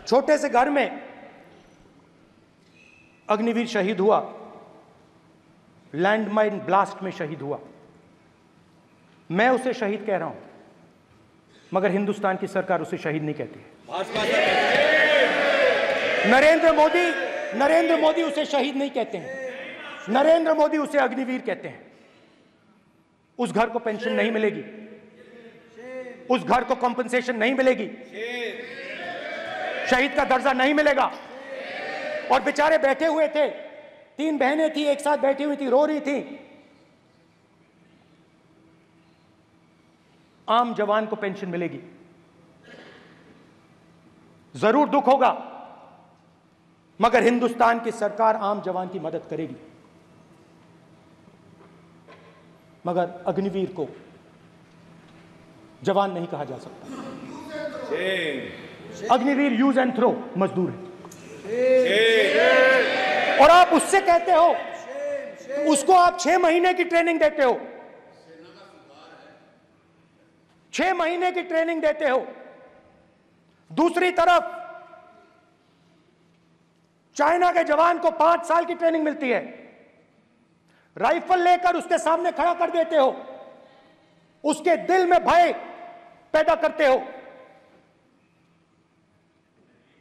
छोटे से घर में अग्निवीर शहीद हुआ, लैंडमाइन ब्लास्ट में शहीद हुआ। मैं उसे शहीद कह रहा हूं, मगर हिंदुस्तान की सरकार उसे शहीद नहीं कहती है। नरेंद्र मोदी उसे शहीद नहीं कहते हैं, नरेंद्र मोदी उसे अग्निवीर कहते हैं। उस घर को पेंशन नहीं मिलेगी, उस घर को कॉम्पनसेशन नहीं मिलेगी, शहीद का दर्जा नहीं मिलेगा। और बेचारे बैठे हुए थे, 3 बहनें थी, एक साथ बैठी हुई थी, रो रही थी। आम जवान को पेंशन मिलेगी, जरूर दुख होगा, मगर हिंदुस्तान की सरकार आम जवान की मदद करेगी। मगर अग्निवीर को जवान नहीं कहा जा सकता। अग्निवीर यूज एंड थ्रो मजदूर है। और आप उससे कहते हो, उसको आप 6 महीने की ट्रेनिंग देते हो, 6 महीने की ट्रेनिंग देते हो। दूसरी तरफ चाइना के जवान को 5 साल की ट्रेनिंग मिलती है, राइफल लेकर उसके सामने खड़ा कर देते हो, उसके दिल में भय पैदा करते हो।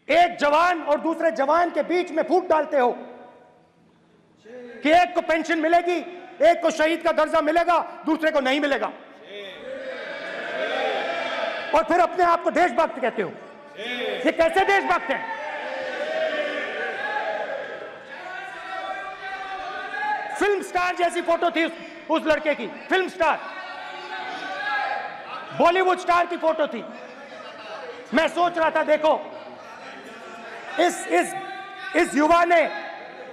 एक जवान और दूसरे जवान के बीच में फूट डालते हो कि एक को पेंशन मिलेगी, एक को शहीद का दर्जा मिलेगा, दूसरे को नहीं मिलेगा, और फिर अपने आप को देशभक्त कहते हो। ये कैसे देशभक्त हैं? फिल्म स्टार जैसी फोटो थी उस लड़के की, फिल्म स्टार, बॉलीवुड स्टार की फोटो थी। मैं सोच रहा था, देखो इस युवा ने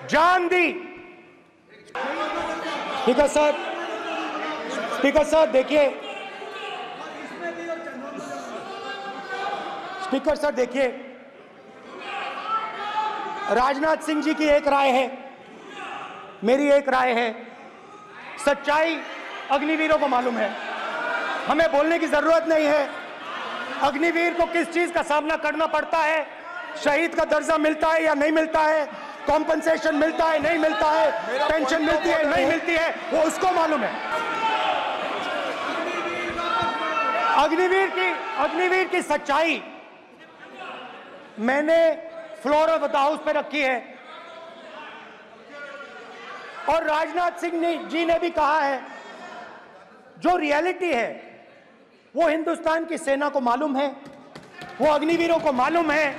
जान दी। स्पीकर सर देखिए, स्पीकर सर देखिए, राजनाथ सिंह जी की एक राय है, मेरी एक राय है। सच्चाई अग्निवीरों को मालूम है, हमें बोलने की जरूरत नहीं है। अग्निवीर को किस चीज का सामना करना पड़ता है, शहीद का दर्जा मिलता है या नहीं मिलता है, कॉम्पनसेशन मिलता है नहीं मिलता है, पेंशन मिलती है नहीं मिलती है, वो उसको मालूम है। अग्निवीर की सच्चाई मैंने फ्लोर ऑफ द हाउस पे रखी है, और राजनाथ सिंह जी ने भी कहा है, जो रियलिटी है वो हिंदुस्तान की सेना को मालूम है, वो अग्निवीरों को मालूम है।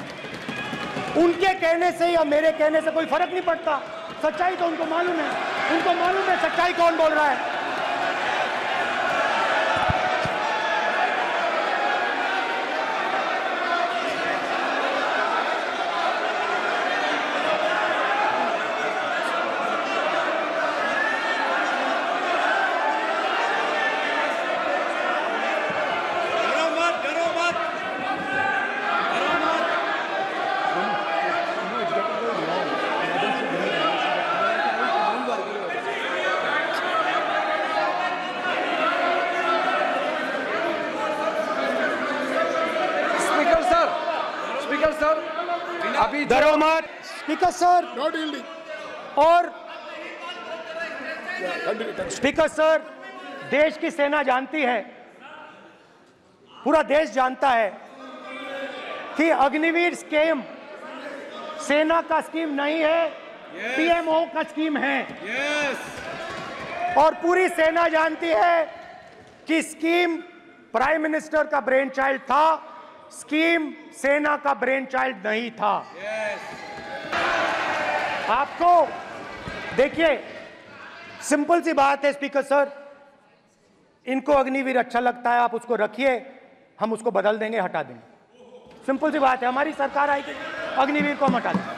उनके कहने से या मेरे कहने से कोई फर्क नहीं पड़ता, सच्चाई तो उनको मालूम है, उनको मालूम है सच्चाई कौन बोल रहा है। अभी डरो मत स्पीकर सर। और स्पीकर सर, देश की सेना जानती है, पूरा देश जानता है कि अग्निवीर स्कीम सेना का स्कीम नहीं है, पीएमओ का स्कीम है। और पूरी सेना जानती है कि स्कीम प्राइम मिनिस्टर का ब्रेन चाइल्ड था, स्कीम सेना का ब्रेन चाइल्ड नहीं था। आपको देखिए, सिंपल सी बात है स्पीकर सर, इनको अग्निवीर अच्छा लगता है, आप उसको रखिए, हम उसको बदल देंगे, हटा देंगे। सिंपल सी बात है, हमारी सरकार आएगी, अग्निवीर को हम हटा देंगे,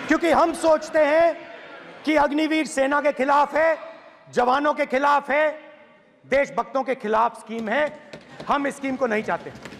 क्योंकि हम सोचते हैं कि अग्निवीर सेना के खिलाफ है, जवानों के खिलाफ है, देशभक्तों के खिलाफ स्कीम है। हम इस स्कीम को नहीं चाहते।